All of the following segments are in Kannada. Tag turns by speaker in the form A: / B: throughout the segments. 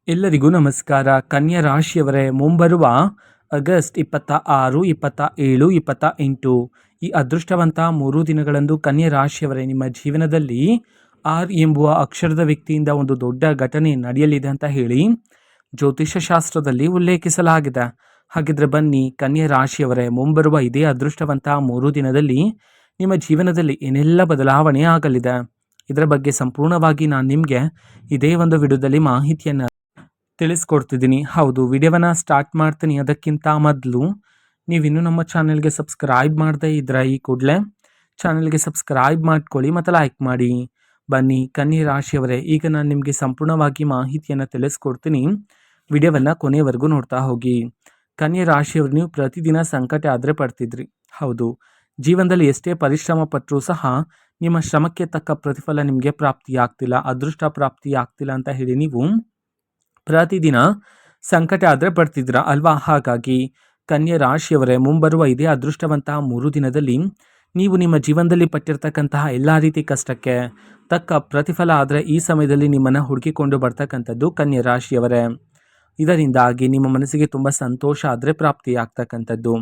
A: ಎಲ್ಲರಿಗೂ ನಮಸ್ಕಾರ. ಕನ್ಯಾ ರಾಶಿಯವರೇ, ಮುಂಬರುವ ಆಗಸ್ಟ್ 26, 27, 28 ಈ ಅದೃಷ್ಟವಂತ 3 ದಿನಗಳಂದು ಕನ್ಯಾ ರಾಶಿಯವರೇ ನಿಮ್ಮ ಜೀವನದಲ್ಲಿ ಆರ್ ಎಂಬುವ ಅಕ್ಷರದ ವ್ಯಕ್ತಿಯಿಂದ ಒಂದು ದೊಡ್ಡ ಘಟನೆ ನಡೆಯಲಿದೆ ಅಂತ ಹೇಳಿ ಜ್ಯೋತಿಷ್ಯ ಶಾಸ್ತ್ರದಲ್ಲಿ ಉಲ್ಲೇಖಿಸಲಾಗಿದೆ. ಹಾಗಿದ್ರೆ ಬನ್ನಿ, ಕನ್ಯಾ ರಾಶಿಯವರೇ, ಮುಂಬರುವ ಇದೇ ಅದೃಷ್ಟವಂತ 3 ದಿನದಲ್ಲಿ ನಿಮ್ಮ ಜೀವನದಲ್ಲಿ ಏನೆಲ್ಲ ಬದಲಾವಣೆ ಆಗಲಿದೆ, ಇದರ ಬಗ್ಗೆ ಸಂಪೂರ್ಣವಾಗಿ ನಾನು ನಿಮಗೆ ಇದೇ ಒಂದು ವಿಡಿಯೋದಲ್ಲಿ ಮಾಹಿತಿಯನ್ನು ತಿಳಿಸ್ಕೊಡ್ತಿದ್ದೀನಿ. ಹೌದು, ವಿಡಿಯೋವನ್ನು ಸ್ಟಾರ್ಟ್ ಮಾಡ್ತೀನಿ. ಅದಕ್ಕಿಂತ ಮೊದಲು ನೀವಿನ್ನೂ ನಮ್ಮ ಚಾನೆಲ್ಗೆ ಸಬ್ಸ್ಕ್ರೈಬ್ ಮಾಡದೇ ಇದ್ರೆ ಈ ಕೂಡಲೇ ಚಾನೆಲ್ಗೆ ಸಬ್ಸ್ಕ್ರೈಬ್ ಮಾಡ್ಕೊಳ್ಳಿ ಮತ್ತು ಲೈಕ್ ಮಾಡಿ. ಬನ್ನಿ ಕನ್ಯಾ ರಾಶಿಯವರೇ, ಈಗ ನಾನು ನಿಮಗೆ ಸಂಪೂರ್ಣವಾಗಿ ಮಾಹಿತಿಯನ್ನು ತಿಳಿಸ್ಕೊಡ್ತೀನಿ. ವಿಡಿಯೋವನ್ನು ಕೊನೆಯವರೆಗೂ ನೋಡ್ತಾ ಹೋಗಿ. ಕನ್ಯಾ ರಾಶಿಯವರು, ನೀವು ಪ್ರತಿದಿನ ಸಂಕಟ ಆದರೆ ಪಡ್ತಿದ್ರಿ. ಹೌದು, ಜೀವನದಲ್ಲಿ ಎಷ್ಟೇ ಪರಿಶ್ರಮ ಪಟ್ಟರೂ ಸಹ ನಿಮ್ಮ ಶ್ರಮಕ್ಕೆ ತಕ್ಕ ಪ್ರತಿಫಲ ನಿಮಗೆ ಪ್ರಾಪ್ತಿಯಾಗ್ತಿಲ್ಲ, ಅದೃಷ್ಟ ಪ್ರಾಪ್ತಿಯಾಗ್ತಿಲ್ಲ ಅಂತ ಹೇಳಿ ನೀವು ಪ್ರತಿದಿನ ಸಂಕಟ ಆದರೆ ಪಡ್ತಿದ್ರ ಅಲ್ವಾ? ಹಾಗಾಗಿ ಕನ್ಯಾ ರಾಶಿಯವರೇ, ಮುಂಬರುವ ಇದೇ ಅದೃಷ್ಟವಂತ 3 ದಿನದಲ್ಲಿ ನೀವು ನಿಮ್ಮ ಜೀವನದಲ್ಲಿ ಪಟ್ಟಿರ್ತಕ್ಕಂತಹ ಎಲ್ಲ ರೀತಿ ಕಷ್ಟಕ್ಕೆ ತಕ್ಕ ಪ್ರತಿಫಲ ಆದರೆ ಈ ಸಮಯದಲ್ಲಿ ನಿಮ್ಮನ್ನು ಹುಡುಕಿಕೊಂಡು ಬರ್ತಕ್ಕಂಥದ್ದು ಕನ್ಯಾ ರಾಶಿಯವರೇ. ಇದರಿಂದಾಗಿ ನಿಮ್ಮ ಮನಸ್ಸಿಗೆ ತುಂಬ ಸಂತೋಷ ಆದರೆ ಪ್ರಾಪ್ತಿಯಾಗ್ತಕ್ಕಂಥದ್ದು.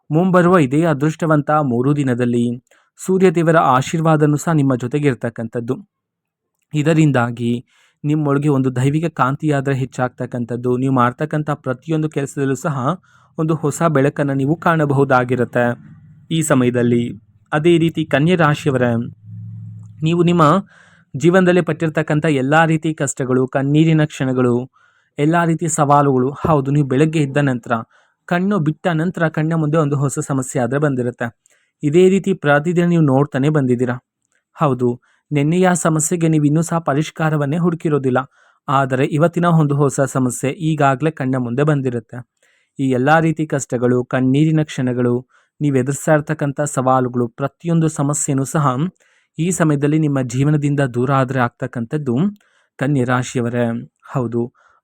A: ಮುಂಬರುವ ಇದೇ ಅದೃಷ್ಟವಂತ 3 ದಿನದಲ್ಲಿ ಸೂರ್ಯದೇವರ ಆಶೀರ್ವಾದನೂ ಸಹ ನಿಮ್ಮ ಜೊತೆಗೆ ಇರ್ತಕ್ಕಂಥದ್ದು. ಇದರಿಂದಾಗಿ ನಿಮ್ಮೊಳಗೆ ಒಂದು ದೈವಿಕ ಕಾಂತಿಯಾದರೆ ಹೆಚ್ಚಾಗ್ತಕ್ಕಂಥದ್ದು. ನೀವು ಮಾಡ್ತಕ್ಕಂಥ ಪ್ರತಿಯೊಂದು ಕೆಲಸದಲ್ಲೂ ಸಹ ಒಂದು ಹೊಸ ಬೆಳಕನ್ನು ನೀವು ಕಾಣಬಹುದಾಗಿರುತ್ತೆ ಈ ಸಮಯದಲ್ಲಿ. ಅದೇ ರೀತಿ ಕನ್ಯಾ ರಾಶಿಯವರೇ, ನೀವು ನಿಮ್ಮ ಜೀವನದಲ್ಲಿ ಪಟ್ಟಿರ್ತಕ್ಕಂಥ ಎಲ್ಲ ರೀತಿ ಕಷ್ಟಗಳು, ಕಣ್ಣೀರಿನ ಕ್ಷಣಗಳು, ಎಲ್ಲ ರೀತಿ ಸವಾಲುಗಳು, ಹೌದು, ನೀವು ಬೆಳಗ್ಗೆ ಎದ್ದ ನಂತರ ಕಣ್ಣು ಬಿಟ್ಟ ನಂತರ ಕಣ್ಣ ಮುಂದೆ ಒಂದು ಹೊಸ ಸಮಸ್ಯೆ ಆದರೆ ಬಂದಿರುತ್ತೆ. ಇದೇ ರೀತಿ ಪ್ರತಿದಿನ ನೀವು ನೋಡ್ತಾನೆ ಬಂದಿದ್ದೀರಾ. ಹೌದು, ನಿನ್ನೆಯ ಸಮಸ್ಯೆಗೆ ನೀವು ಇನ್ನೂ ಸಹ ಪರಿಷ್ಕಾರವನ್ನೇ ಹುಡುಕಿರೋದಿಲ್ಲ, ಆದರೆ ಇವತ್ತಿನ ಒಂದು ಹೊಸ ಸಮಸ್ಯೆ ಈಗಾಗಲೇ ಕಣ್ಣ ಮುಂದೆ ಬಂದಿರುತ್ತೆ. ಈ ಎಲ್ಲ ರೀತಿ ಕಷ್ಟಗಳು, ಕಣ್ಣೀರಿನ ಕ್ಷಣಗಳು, ನೀವು ಎದುರಿಸ್ತಾ ಇರ್ತಕ್ಕಂಥ ಸವಾಲುಗಳು, ಪ್ರತಿಯೊಂದು ಸಮಸ್ಯೆನೂ ಸಹ ಈ ಸಮಯದಲ್ಲಿ ನಿಮ್ಮ ಜೀವನದಿಂದ ದೂರ ಆದರೆ ಆಗ್ತಕ್ಕಂಥದ್ದು ಕನ್ಯಾ ರಾಶಿಯವರೇ. ಹೌದು,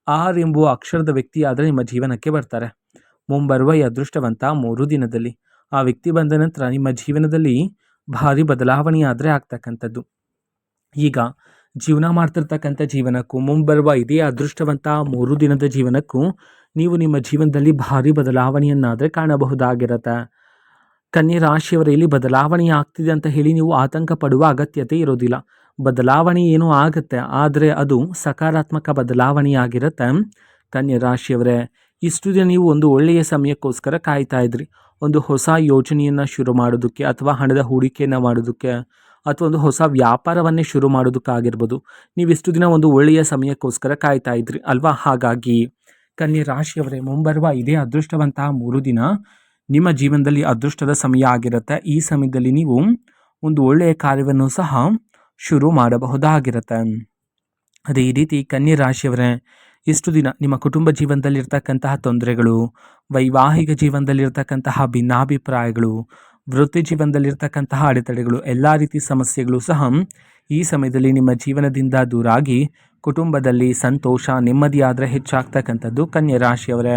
A: ಆರ್ ಎಂಬುವ ಅಕ್ಷರದ ವ್ಯಕ್ತಿ ಆದರೆ ನಿಮ್ಮ ಜೀವನಕ್ಕೆ ಬರ್ತಾರೆ ಮುಂಬರುವ ಈ ಅದೃಷ್ಟವಂತ 3 ದಿನದಲ್ಲಿ. ಆ ವ್ಯಕ್ತಿ ಬಂದ ನಂತರ ನಿಮ್ಮ ಜೀವನದಲ್ಲಿ ಭಾರಿ ಬದಲಾವಣೆ ಆದರೆ ಆಗ್ತಕ್ಕಂಥದ್ದು. ಈಗ ಜೀವನ ಮಾಡ್ತಿರ್ತಕ್ಕಂಥ ಜೀವನಕ್ಕೂ ಮುಂಬರುವ ಇದೇ ಅದೃಷ್ಟವಂತ 3 ದಿನದ ಜೀವನಕ್ಕೂ ನೀವು ನಿಮ್ಮ ಜೀವನದಲ್ಲಿ ಭಾರಿ ಬದಲಾವಣೆಯನ್ನಾದರೆ ಕಾಣಬಹುದಾಗಿರುತ್ತೆ. ಕನ್ಯಾ ರಾಶಿಯವರ, ಇಲ್ಲಿ ಬದಲಾವಣೆ ಆಗ್ತಿದೆ ಅಂತ ಹೇಳಿ ನೀವು ಆತಂಕ ಪಡುವ ಅಗತ್ಯತೆ ಇರೋದಿಲ್ಲ. ಬದಲಾವಣೆ ಏನೋ ಆಗುತ್ತೆ, ಆದರೆ ಅದು ಸಕಾರಾತ್ಮಕ ಬದಲಾವಣೆಯಾಗಿರುತ್ತೆ. ಕನ್ಯಾ ರಾಶಿಯವರೇ, ಇಷ್ಟು ದಿನ ನೀವು ಒಂದು ಒಳ್ಳೆಯ ಸಮಯಕ್ಕೋಸ್ಕರ ಕಾಯ್ತಾ ಇದ್ರಿ. ಒಂದು ಹೊಸ ಯೋಜನೆಯನ್ನು ಶುರು ಮಾಡೋದಕ್ಕೆ, ಅಥವಾ ಹಣದ ಹೂಡಿಕೆಯನ್ನು ಮಾಡೋದಕ್ಕೆ, ಅಥವಾ ಒಂದು ಹೊಸ ವ್ಯಾಪಾರವನ್ನೇ ಶುರು ಮಾಡೋದಕ್ಕಾಗಿರ್ಬೋದು. ನೀವಿಷ್ಟು ದಿನ ಒಂದು ಒಳ್ಳೆಯ ಸಮಯಕ್ಕೋಸ್ಕರ ಕಾಯ್ತಾ ಇದ್ರಿ ಅಲ್ವಾ? ಹಾಗಾಗಿ ಕನ್ಯಾ ರಾಶಿಯವರೇ, ಮುಂಬರುವ ಇದೇ ಅದೃಷ್ಟವಂತಹ 3 ದಿನ ನಿಮ್ಮ ಜೀವನದಲ್ಲಿ ಅದೃಷ್ಟದ ಸಮಯ ಆಗಿರುತ್ತೆ. ಈ ಸಮಯದಲ್ಲಿ ನೀವು ಒಂದು ಒಳ್ಳೆಯ ಕಾರ್ಯವನ್ನು ಸಹ ಶುರು ಮಾಡಬಹುದಾಗಿರುತ್ತೆ. ಅದೇ ರೀತಿ ಕನ್ಯಾ ರಾಶಿಯವರೇ, ಇಷ್ಟು ದಿನ ನಿಮ್ಮ ಕುಟುಂಬ ಜೀವನದಲ್ಲಿರ್ತಕ್ಕಂತಹ ತೊಂದರೆಗಳು, ವೈವಾಹಿಕ ಜೀವನದಲ್ಲಿರ್ತಕ್ಕಂತಹ ಭಿನ್ನಾಭಿಪ್ರಾಯಗಳು, ವೃತ್ತಿ ಜೀವನದಲ್ಲಿರ್ತಕ್ಕಂತಹ ಅಡೆತಡೆಗಳು, ಎಲ್ಲ ರೀತಿ ಸಮಸ್ಯೆಗಳು ಸಹ ಈ ಸಮಯದಲ್ಲಿ ನಿಮ್ಮ ಜೀವನದಿಂದ ದೂರಾಗಿ ಕುಟುಂಬದಲ್ಲಿ ಸಂತೋಷ, ನೆಮ್ಮದಿ ಆದರೆ ಹೆಚ್ಚಾಗ್ತಕ್ಕಂಥದ್ದು ಕನ್ಯಾ ರಾಶಿಯವರೇ.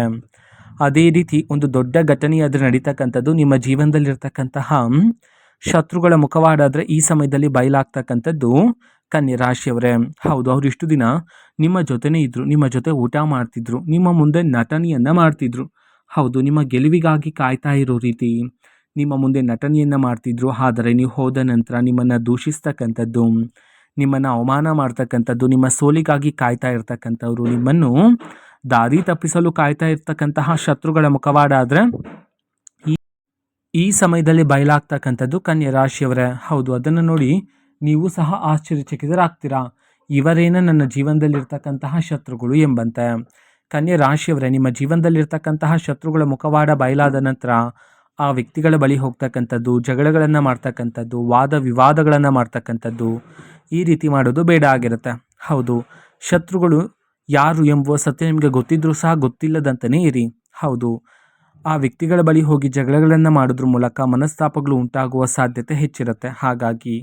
A: ಅದೇ ರೀತಿ ಒಂದು ದೊಡ್ಡ ಘಟನೆ ಆದರೆ ನಡೀತಕ್ಕಂಥದ್ದು ನಿಮ್ಮ ಜೀವನದಲ್ಲಿರ್ತಕ್ಕಂತಹ ಶತ್ರುಗಳ ಮುಖವಾಡಾದರೆ ಈ ಸಮಯದಲ್ಲಿ ಬಯಲಾಗ್ತಕ್ಕಂಥದ್ದು ಕನ್ಯಾ ರಾಶಿಯವರೇ. ಹೌದು, ಅವರು ಇಷ್ಟು ದಿನ ನಿಮ್ಮ ಜೊತೆನೇ ಇದ್ದರು, ನಿಮ್ಮ ಜೊತೆ ಊಟ ಮಾಡ್ತಿದ್ರು, ನಿಮ್ಮ ಮುಂದೆ ನಟನೆಯನ್ನು ಮಾಡ್ತಿದ್ರು. ಹೌದು, ನಿಮ್ಮ ಗೆಲುವಿಗಾಗಿ ಕಾಯ್ತಾ ಇರೋ ರೀತಿ ನಿಮ್ಮ ಮುಂದೆ ನಟನೆಯನ್ನು ಮಾಡ್ತಿದ್ರು. ಆದರೆ ನೀವು ಹೋದ ನಂತರ ನಿಮ್ಮನ್ನು ದೂಷಿಸ್ತಕ್ಕಂಥದ್ದು, ನಿಮ್ಮನ್ನು ಅವಮಾನ ಮಾಡ್ತಕ್ಕಂಥದ್ದು, ನಿಮ್ಮ ಸೋಲಿಗಾಗಿ ಕಾಯ್ತಾ ಇರ್ತಕ್ಕಂಥವ್ರು, ನಿಮ್ಮನ್ನು ದಾರಿ ತಪ್ಪಿಸಲು ಕಾಯ್ತಾ ಇರ್ತಕ್ಕಂತಹ ಶತ್ರುಗಳ ಮುಖವಾಡ ಆದರೆ ಈ ಸಮಯದಲ್ಲಿ ಬಯಲಾಗ್ತಕ್ಕಂಥದ್ದು ಕನ್ಯಾ ರಾಶಿಯವರೇ. ಹೌದು, ಅದನ್ನು ನೋಡಿ ನೀವು ಸಹ ಆಶ್ಚರ್ಯಚಕಿತರಾಗ್ತೀರಾ. ಇವರೇನ ನನ್ನ ಜೀವನದಲ್ಲಿರ್ತಕ್ಕಂತಹ ಶತ್ರುಗಳು ಎಂಬಂತೆ. ಕನ್ಯಾ ರಾಶಿಯವರೇ, ನಿಮ್ಮ ಜೀವನದಲ್ಲಿರ್ತಕ್ಕಂತಹ ಶತ್ರುಗಳ ಮುಖವಾಡ ಬಯಲಾದ ನಂತರ ಆ ವ್ಯಕ್ತಿಗಳ ಬಳಿ ಹೋಗ್ತಕ್ಕಂಥದ್ದು, ಜಗಳಗಳನ್ನು ಮಾಡ್ತಕ್ಕಂಥದ್ದು, ವಾದ ವಿವಾದಗಳನ್ನು ಮಾಡ್ತಕ್ಕಂಥದ್ದು, ಈ ರೀತಿ ಮಾಡೋದು ಬೇಡ ಆಗಿರುತ್ತೆ. ಹೌದು, ಶತ್ರುಗಳು ಯಾರು ಎಂಬುವ ಸತ್ಯ ನಿಮಗೆ ಗೊತ್ತಿದ್ರೂ ಸಹ ಗೊತ್ತಿಲ್ಲದಂತಲೇ ಇರಿ. ಹೌದು, ಆ ವ್ಯಕ್ತಿಗಳ ಬಳಿ ಹೋಗಿ ಜಗಳಗಳನ್ನು ಮಾಡೋದ್ರ ಮೂಲಕ ಮನಸ್ತಾಪಗಳು ಉಂಟಾಗುವ ಸಾಧ್ಯತೆ ಹೆಚ್ಚಿರುತ್ತೆ. ಹಾಗಾಗಿ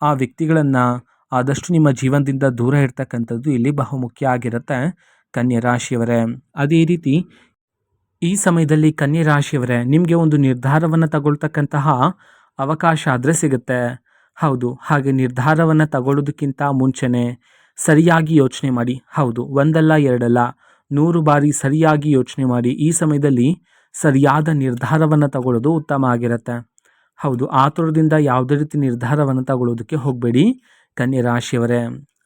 A: ಆ ವ್ಯಕ್ತಿಗಳನ್ನು ಆದಷ್ಟು ನಿಮ್ಮ ಜೀವನದಿಂದ ದೂರ ಇರ್ತಕ್ಕಂಥದ್ದು ಇಲ್ಲಿ ಬಹುಮುಖ್ಯ ಆಗಿರುತ್ತೆ ಕನ್ಯಾ ರಾಶಿಯವರೇ. ಅದೇ ರೀತಿ ಈ ಸಮಯದಲ್ಲಿ ಕನ್ಯಾ ರಾಶಿಯವರೇ, ನಿಮಗೆ ಒಂದು ನಿರ್ಧಾರವನ್ನು ತಗೊಳ್ತಕ್ಕಂತಹ ಅವಕಾಶ ಆದರೆ ಸಿಗುತ್ತೆ. ಹೌದು, ಹಾಗೆ ನಿರ್ಧಾರವನ್ನು ತಗೊಳ್ಳೋದಕ್ಕಿಂತ ಮುಂಚೆನೇ ಸರಿಯಾಗಿ ಯೋಚನೆ ಮಾಡಿ. ಹೌದು, ಒಂದಲ್ಲ ಎರಡಲ್ಲ 100 ಬಾರಿ ಸರಿಯಾಗಿ ಯೋಚನೆ ಮಾಡಿ. ಈ ಸಮಯದಲ್ಲಿ ಸರಿಯಾದ ನಿರ್ಧಾರವನ್ನು ತಗೊಳ್ಳೋದು ಉತ್ತಮ ಆಗಿರುತ್ತೆ. ಹೌದು, ಆತುರದಿಂದ ಯಾವುದೇ ರೀತಿ ನಿರ್ಧಾರವನ್ನು ತಗೊಳ್ಳೋದಕ್ಕೆ ಹೋಗಬೇಡಿ ಕನ್ಯೆ ರಾಶಿಯವರೇ.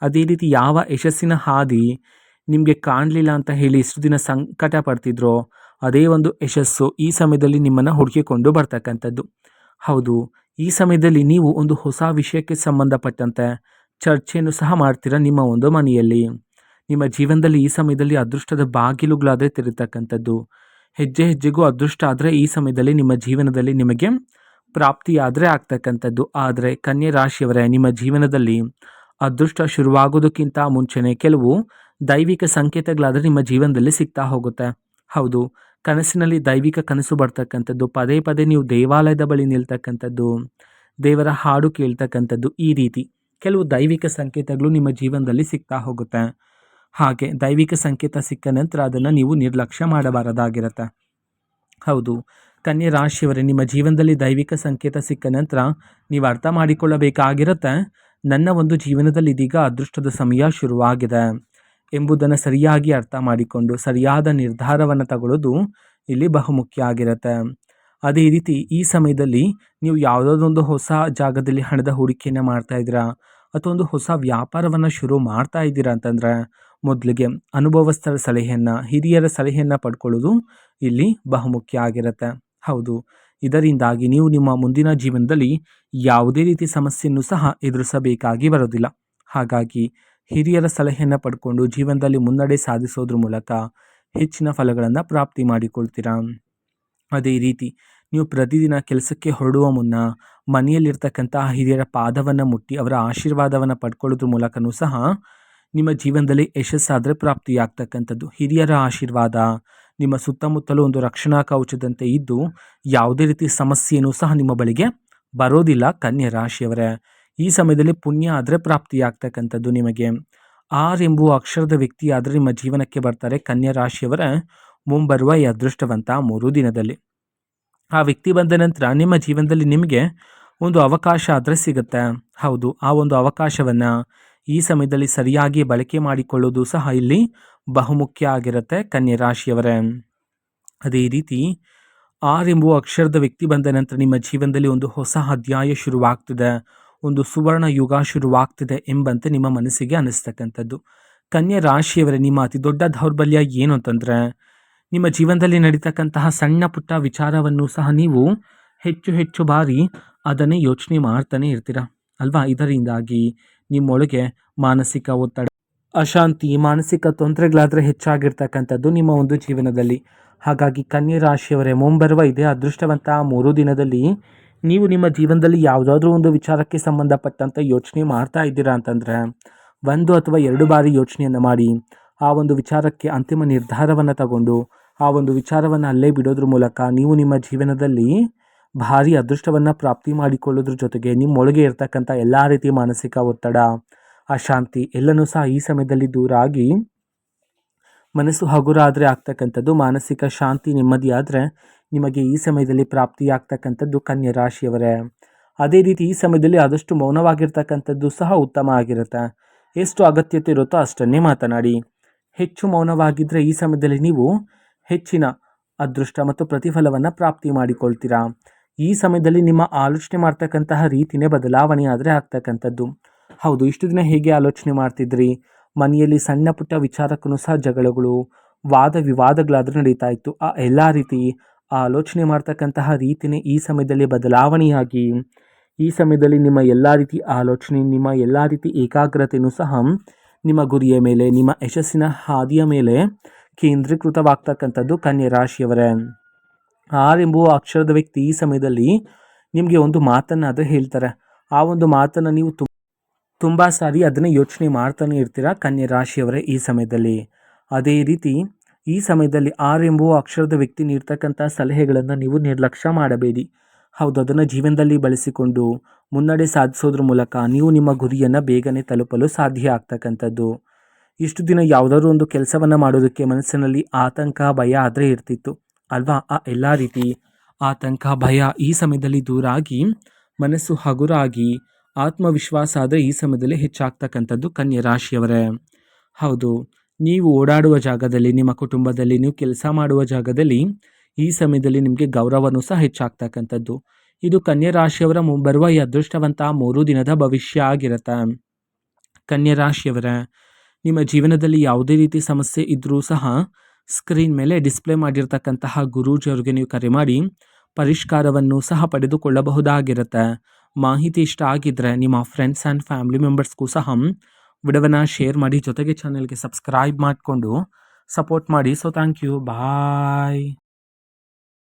A: ಅದೇ ರೀತಿ ಯಾವ ಯಶಸ್ಸಿನ ಹಾದಿ ನಿಮಗೆ ಕಾಣಲಿಲ್ಲ ಅಂತ ಹೇಳಿ ಇಷ್ಟು ದಿನ ಸಂಕಟ ಪಡ್ತಿದ್ರೋ ಅದೇ ಒಂದು ಯಶಸ್ಸು ಈ ಸಮಯದಲ್ಲಿ ನಿಮ್ಮನ್ನು ಹುಡುಕಿಕೊಂಡು ಬರ್ತಕ್ಕಂಥದ್ದು. ಹೌದು, ಈ ಸಮಯದಲ್ಲಿ ನೀವು ಒಂದು ಹೊಸ ವಿಷಯಕ್ಕೆ ಸಂಬಂಧಪಟ್ಟಂತೆ ಚರ್ಚೆಯನ್ನು ಸಹ ಮಾಡ್ತೀರಾ ನಿಮ್ಮ ಒಂದು ಮನೆಯಲ್ಲಿ. ನಿಮ್ಮ ಜೀವನದಲ್ಲಿ ಈ ಸಮಯದಲ್ಲಿ ಅದೃಷ್ಟದ ಬಾಗಿಲುಗಳಾದರೆ ತೆರೀತಕ್ಕಂಥದ್ದು. ಹೆಜ್ಜೆ ಹೆಜ್ಜೆಗೂ ಅದೃಷ್ಟ ಆದರೆ ಈ ಸಮಯದಲ್ಲಿ ನಿಮ್ಮ ಜೀವನದಲ್ಲಿ ನಿಮಗೆ ಪ್ರಾಪ್ತಿಯಾದರೆ ಆಗ್ತಕ್ಕಂಥದ್ದು. ಆದರೆ ಕನ್ಯೆ ರಾಶಿಯವರೇ, ನಿಮ್ಮ ಜೀವನದಲ್ಲಿ ಅದೃಷ್ಟ ಶುರುವಾಗೋದಕ್ಕಿಂತ ಮುಂಚೆನೇ ಕೆಲವು ದೈವಿಕ ಸಂಕೇತಗಳಾದರೆ ನಿಮ್ಮ ಜೀವನದಲ್ಲಿ ಸಿಗ್ತಾ ಹೋಗುತ್ತೆ. ಹೌದು, ಕನಸಿನಲ್ಲಿ ದೈವಿಕ ಕನಸು ಬರ್ತಕ್ಕಂಥದ್ದು, ಪದೇ ಪದೇ ನೀವು ದೇವಾಲಯದ ಬಳಿ ನಿಲ್ತಕ್ಕಂಥದ್ದು, ದೇವರ ಹಾಡು ಕೇಳ್ತಕ್ಕಂಥದ್ದು, ಈ ರೀತಿ ಕೆಲವು ದೈವಿಕ ಸಂಕೇತಗಳು ನಿಮ್ಮ ಜೀವನದಲ್ಲಿ ಸಿಗ್ತಾ ಹೋಗುತ್ತೆ. ಹಾಗೆ ದೈವಿಕ ಸಂಕೇತ ಸಿಕ್ಕ ನಂತರ ಅದನ್ನು ನೀವು ನಿರ್ಲಕ್ಷ್ಯ ಮಾಡಬಾರದಾಗಿರುತ್ತೆ. ಹೌದು, ಕನ್ಯೆ ರಾಶಿಯವರೇ, ನಿಮ್ಮ ಜೀವನದಲ್ಲಿ ದೈವಿಕ ಸಂಕೇತ ಸಿಕ್ಕ ನಂತರ ನೀವು ಅರ್ಥ ಮಾಡಿಕೊಳ್ಳಬೇಕಾಗಿರುತ್ತೆ, ನನ್ನ ಒಂದು ಜೀವನದಲ್ಲಿ ಇದೀಗ ಅದೃಷ್ಟದ ಸಮಯ ಶುರುವಾಗಿದೆ ಎಂಬುದನ್ನು ಸರಿಯಾಗಿ ಅರ್ಥ ಮಾಡಿಕೊಂಡು ಸರಿಯಾದ ನಿರ್ಧಾರವನ್ನು ತಗೊಳ್ಳೋದು ಇಲ್ಲಿ ಬಹುಮುಖ್ಯ ಆಗಿರುತ್ತೆ. ಅದೇ ರೀತಿ ಈ ಸಮಯದಲ್ಲಿ ನೀವು ಯಾವುದಾದ್ರೊಂದು ಹೊಸ ಜಾಗದಲ್ಲಿ ಹಣದ ಹೂಡಿಕೆಯನ್ನು ಮಾಡ್ತಾ ಇದ್ದೀರಾ ಅಥವಾ ಒಂದು ಹೊಸ ವ್ಯಾಪಾರವನ್ನು ಶುರು ಮಾಡ್ತಾ ಇದ್ದೀರಾ ಅಂತಂದರೆ ಮೊದಲಿಗೆ ಅನುಭವಸ್ಥರ ಸಲಹೆಯನ್ನು, ಹಿರಿಯರ ಸಲಹೆಯನ್ನು ಪಡ್ಕೊಳ್ಳೋದು ಇಲ್ಲಿ ಬಹುಮುಖ್ಯ ಆಗಿರುತ್ತೆ. ಹೌದು, ಇದರಿಂದಾಗಿ ನೀವು ನಿಮ್ಮ ಮುಂದಿನ ಜೀವನದಲ್ಲಿ ಯಾವುದೇ ರೀತಿ ಸಮಸ್ಯೆಯನ್ನು ಸಹ ಎದುರಿಸಬೇಕಾಗಿ ಬರೋದಿಲ್ಲ. ಹಾಗಾಗಿ ಹಿರಿಯರ ಸಲಹೆಯನ್ನು ಪಡ್ಕೊಂಡು ಜೀವನದಲ್ಲಿ ಮುನ್ನಡೆ ಸಾಧಿಸೋದ್ರ ಮೂಲಕ ಹೆಚ್ಚಿನ ಫಲಗಳನ್ನು ಪ್ರಾಪ್ತಿ ಮಾಡಿಕೊಳ್ತೀರಾ. ಅದೇ ರೀತಿ ನೀವು ಪ್ರತಿದಿನ ಕೆಲಸಕ್ಕೆ ಹೊರಡುವ ಮುನ್ನ ಮನೆಯಲ್ಲಿರ್ತಕ್ಕಂತಹ ಹಿರಿಯರ ಪಾದವನ್ನು ಮುಟ್ಟಿ ಅವರ ಆಶೀರ್ವಾದವನ್ನು ಪಡ್ಕೊಳ್ಳೋದ್ರ ಮೂಲಕನೂ ಸಹ ನಿಮ್ಮ ಜೀವನದಲ್ಲಿ ಯಶಸ್ಸಾದರೆ ಪ್ರಾಪ್ತಿಯಾಗ್ತಕ್ಕಂಥದ್ದು. ಹಿರಿಯರ ಆಶೀರ್ವಾದ ನಿಮ್ಮ ಸುತ್ತಮುತ್ತಲೂ ಒಂದು ರಕ್ಷಣಾ ಕವಚದಂತೆ ಇದ್ದು ಯಾವುದೇ ರೀತಿ ಸಮಸ್ಯೆಯೂ ಸಹ ನಿಮ್ಮ ಬಳಿಗೆ ಬರೋದಿಲ್ಲ ಕನ್ಯೆ ರಾಶಿಯವರೇ. ಈ ಸಮಯದಲ್ಲಿ ಪುಣ್ಯ ಆದರೆ ಪ್ರಾಪ್ತಿಯಾಗ್ತಕ್ಕಂಥದ್ದು ನಿಮಗೆ. ಆರ್ ಎಂಬುವ ಅಕ್ಷರದ ವ್ಯಕ್ತಿ ಆದರೆ ನಿಮ್ಮ ಜೀವನಕ್ಕೆ ಬರ್ತಾರೆ ಕನ್ಯಾ ರಾಶಿಯವರ ಮುಂಬರುವ ಈ ಅದೃಷ್ಟವಂತ 3 ದಿನದಲ್ಲಿ. ಆ ವ್ಯಕ್ತಿ ಬಂದ ನಂತರ ನಿಮ್ಮ ಜೀವನದಲ್ಲಿ ನಿಮಗೆ ಒಂದು ಅವಕಾಶ ಆದರೆ ಸಿಗುತ್ತೆ. ಹೌದು, ಆ ಒಂದು ಅವಕಾಶವನ್ನು ಈ ಸಮಯದಲ್ಲಿ ಸರಿಯಾಗಿ ಬಳಕೆ ಮಾಡಿಕೊಳ್ಳೋದು ಸಹ ಇಲ್ಲಿ ಬಹುಮುಖ್ಯ ಆಗಿರುತ್ತೆ ಕನ್ಯೆ ರಾಶಿಯವರೇ. ಅದೇ ರೀತಿ ಆರ್ ಎಂಬುವ ಅಕ್ಷರದ ವ್ಯಕ್ತಿ ಬಂದ ನಂತರ ನಿಮ್ಮ ಜೀವನದಲ್ಲಿ ಒಂದು ಹೊಸ ಅಧ್ಯಾಯ ಶುರುವಾಗ್ತಿದೆ, ಒಂದು ಸುವರ್ಣ ಯುಗ ಶುರುವಾಗ್ತಿದೆ ಎಂಬಂತೆ ನಿಮ್ಮ ಮನಸ್ಸಿಗೆ ಅನ್ನಿಸ್ತಕ್ಕಂಥದ್ದು. ಕನ್ಯೆ ರಾಶಿಯವರೇ, ನಿಮ್ಮ ಅತಿ ದೊಡ್ಡ ದೌರ್ಬಲ್ಯ ಏನು ಅಂತಂದರೆ ನಿಮ್ಮ ಜೀವನದಲ್ಲಿ ನಡೀತಕ್ಕಂತಹ ಸಣ್ಣ ಪುಟ್ಟ ವಿಚಾರವನ್ನು ಸಹ ನೀವು ಹೆಚ್ಚು ಹೆಚ್ಚು ಬಾರಿ ಅದನ್ನೇ ಯೋಚನೆ ಮಾಡ್ತಾನೆ ಇರ್ತೀರ ಅಲ್ವಾ. ಇದರಿಂದಾಗಿ ನಿಮ್ಮೊಳಗೆ ಮಾನಸಿಕ ಒತ್ತಡ, ಅಶಾಂತಿ, ಮಾನಸಿಕ ತೊಂದರೆಗಳಾದರೆ ಹೆಚ್ಚಾಗಿರ್ತಕ್ಕಂಥದ್ದು ನಿಮ್ಮ ಒಂದು ಜೀವನದಲ್ಲಿ. ಹಾಗಾಗಿ ಕನ್ಯೆ ರಾಶಿಯವರೇ, ಮುಂಬರುವ ಇದೇ ಅದೃಷ್ಟವಂತ 3 ದಿನದಲ್ಲಿ ನೀವು ನಿಮ್ಮ ಜೀವನದಲ್ಲಿ ಯಾವುದಾದ್ರೂ ಒಂದು ವಿಚಾರಕ್ಕೆ ಸಂಬಂಧಪಟ್ಟಂತೆ ಯೋಚನೆ ಮಾಡ್ತಾ ಇದ್ದೀರಾ ಅಂತಂದರೆ 1 ಅಥವಾ 2 ಬಾರಿ ಯೋಚನೆಯನ್ನು ಮಾಡಿ ಆ ಒಂದು ವಿಚಾರಕ್ಕೆ ಅಂತಿಮ ನಿರ್ಧಾರವನ್ನು ತಗೊಂಡು ಆ ಒಂದು ವಿಚಾರವನ್ನು ಅಲ್ಲೇ ಬಿಡೋದ್ರ ಮೂಲಕ ನೀವು ನಿಮ್ಮ ಜೀವನದಲ್ಲಿ ಭಾರಿ ಅದೃಷ್ಟವನ್ನು ಪ್ರಾಪ್ತಿ ಮಾಡಿಕೊಳ್ಳೋದ್ರ ಜೊತೆಗೆ ನಿಮ್ಮೊಳಗೆ ಇರ್ತಕ್ಕಂಥ ಎಲ್ಲ ರೀತಿಯ ಮಾನಸಿಕ ಒತ್ತಡ, ಅಶಾಂತಿ ಎಲ್ಲನೂ ಸಹ ಈ ಸಮಯದಲ್ಲಿ ದೂರ ಆಗಿ ಮನಸ್ಸು ಹಗುರ ಆದರೆ ಆಗ್ತಕ್ಕಂಥದ್ದು, ಮಾನಸಿಕ ಶಾಂತಿ ನೆಮ್ಮದಿ ಆದರೆ ನಿಮಗೆ ಈ ಸಮಯದಲ್ಲಿ ಪ್ರಾಪ್ತಿಯಾಗ್ತಕ್ಕಂಥದ್ದು ಕನ್ಯೆ ರಾಶಿಯವರೇ. ಅದೇ ರೀತಿ ಈ ಸಮಯದಲ್ಲಿ ಆದಷ್ಟು ಮೌನವಾಗಿರ್ತಕ್ಕಂಥದ್ದು ಸಹ ಉತ್ತಮ ಆಗಿರುತ್ತೆ. ಎಷ್ಟು ಅಗತ್ಯತೆ ಇರುತ್ತೋ ಅಷ್ಟನ್ನೇ ಮಾತನಾಡಿ. ಹೆಚ್ಚು ಮೌನವಾಗಿದ್ದರೆ ಈ ಸಮಯದಲ್ಲಿ ನೀವು ಹೆಚ್ಚಿನ ಅದೃಷ್ಟ ಮತ್ತು ಪ್ರತಿಫಲವನ್ನು ಪ್ರಾಪ್ತಿ ಮಾಡಿಕೊಳ್ತೀರಾ. ಈ ಸಮಯದಲ್ಲಿ ನಿಮ್ಮ ಆಲೋಚನೆ ಮಾಡ್ತಕ್ಕಂತಹ ರೀತಿಯೇ ಬದಲಾವಣೆ ಆದರೆ ಆಗ್ತಕ್ಕಂಥದ್ದು. ಹೌದು, ಇಷ್ಟು ದಿನ ಹೇಗೆ ಆಲೋಚನೆ ಮಾಡ್ತಿದ್ರಿ, ಮನೆಯಲ್ಲಿ ಸಣ್ಣ ಪುಟ್ಟ ವಿಚಾರಕ್ಕೂ ಸಹ ಜಗಳಗಳು, ವಾದ ವಿವಾದಗಳಾದರೂ ನಡೀತಾ ಇತ್ತು. ಆ ಎಲ್ಲ ರೀತಿ ಆಲೋಚನೆ ಮಾಡ್ತಕ್ಕಂತಹ ರೀತಿಯೇ ಈ ಸಮಯದಲ್ಲಿ ಬದಲಾವಣೆಯಾಗಿ ಈ ಸಮಯದಲ್ಲಿ ನಿಮ್ಮ ಎಲ್ಲ ರೀತಿ ಆಲೋಚನೆ, ನಿಮ್ಮ ಎಲ್ಲ ರೀತಿ ಏಕಾಗ್ರತೆಯೂ ಸಹ ನಿಮ್ಮ ಗುರಿಯ ಮೇಲೆ, ನಿಮ್ಮ ಯಶಸ್ಸಿನ ಹಾದಿಯ ಮೇಲೆ ಕೇಂದ್ರೀಕೃತವಾಗ್ತಕ್ಕಂಥದ್ದು ಕನ್ಯೆ ರಾಶಿಯವರೇ. ಆರ್ ಎಂಬುವ ಅಕ್ಷರದ ವ್ಯಕ್ತಿ ಈ ಸಮಯದಲ್ಲಿ ನಿಮಗೆ ಒಂದು ಮಾತನ್ನು ಅದು ಹೇಳ್ತಾರೆ. ಆ ಒಂದು ಮಾತನ್ನು ನೀವು ತುಂಬ ಸಾರಿ ಅದನ್ನು ಯೋಚನೆ ಮಾಡ್ತಾನೆ ಇರ್ತೀರ ಕನ್ಯೆ ರಾಶಿಯವರೇ ಈ ಸಮಯದಲ್ಲಿ. ಅದೇ ರೀತಿ ಈ ಸಮಯದಲ್ಲಿ ಆರ್ ಎಂಬುವ ಅಕ್ಷರದ ವ್ಯಕ್ತಿ ನೀಡ್ತಕ್ಕಂಥ ಸಲಹೆಗಳನ್ನು ನೀವು ನಿರ್ಲಕ್ಷ್ಯ ಮಾಡಬೇಡಿ. ಹೌದು, ಅದನ್ನು ಜೀವನದಲ್ಲಿ ಬಳಸಿಕೊಂಡು ಮುನ್ನಡೆ ಸಾಧಿಸೋದ್ರ ಮೂಲಕ ನೀವು ನಿಮ್ಮ ಗುರಿಯನ್ನು ಬೇಗನೆ ತಲುಪಲು ಸಾಧ್ಯ ಆಗ್ತಕ್ಕಂಥದ್ದು. ಇಷ್ಟು ದಿನ ಯಾವುದಾದ್ರೂ ಒಂದು ಕೆಲಸವನ್ನು ಮಾಡೋದಕ್ಕೆ ಮನಸ್ಸಿನಲ್ಲಿ ಆತಂಕ, ಭಯ ಆದರೆ ಇರ್ತಿತ್ತು ಅಲ್ವಾ. ಆ ಎಲ್ಲ ರೀತಿ ಆತಂಕ, ಭಯ ಈ ಸಮಯದಲ್ಲಿ ದೂರ ಆಗಿ ಮನಸ್ಸು ಹಗುರಾಗಿ ಆತ್ಮವಿಶ್ವಾಸ ಆದರೆ ಈ ಸಮಯದಲ್ಲಿ ಹೆಚ್ಚಾಗ್ತಕ್ಕಂಥದ್ದು ಕನ್ಯೆ ರಾಶಿಯವರೇ. ಹೌದು, ನೀವು ಓಡಾಡುವ ಜಾಗದಲ್ಲಿ, ನಿಮ್ಮ ಕುಟುಂಬದಲ್ಲಿ, ನೀವು ಕೆಲಸ ಮಾಡುವ ಜಾಗದಲ್ಲಿ ಈ ಸಮಯದಲ್ಲಿ ನಿಮಗೆ ಗೌರವನೂ ಸಹ ಹೆಚ್ಚಾಗ್ತಕ್ಕಂಥದ್ದು. ಇದು ಕನ್ಯೆ ರಾಶಿಯವರ ಮುಂಬರುವ ಈ ಅದೃಷ್ಟವಂತ 3 ದಿನದ ಭವಿಷ್ಯ ಆಗಿರುತ್ತೆ. ಕನ್ಯೆ ರಾಶಿಯವರೇ, ನಿಮ್ಮ ಜೀವನದಲ್ಲಿ ಯಾವುದೇ ರೀತಿ ಸಮಸ್ಯೆ ಇದ್ದರೂ ಸಹ ಸ್ಕ್ರೀನ್ ಮೇಲೆ ಡಿಸ್ಪ್ಲೇ ಮಾಡಿರ್ತಕ್ಕಂತಹ ಗುರೂಜಿಯವರಿಗೆ ನೀವು ಕರೆ ಮಾಡಿ ಪರಿಷ್ಕಾರವನ್ನು ಸಹ ಪಡೆದುಕೊಳ್ಳಬಹುದಾಗಿರುತ್ತೆ. ಮಾಹಿತಿ ಇಷ್ಟ ಆಗಿದ್ರೆ ನಿಮ್ಮ ಫ್ರೆಂಡ್ಸ್ ಆ್ಯಂಡ್ ಫ್ಯಾಮಿಲಿ ಮೆಂಬರ್ಸ್ಗೂ ಸಹ ವಿಡಿಯೋವನ್ನು ಶೇರ್ ಮಾಡಿ, ಜೊತೆಗೆ ಚಾನೆಲ್ಗೆ ಸಬ್ಸ್ಕ್ರೈಬ್ ಮಾಡಿಕೊಂಡು ಸಪೋರ್ಟ್ ಮಾಡಿ. So thank you, bye.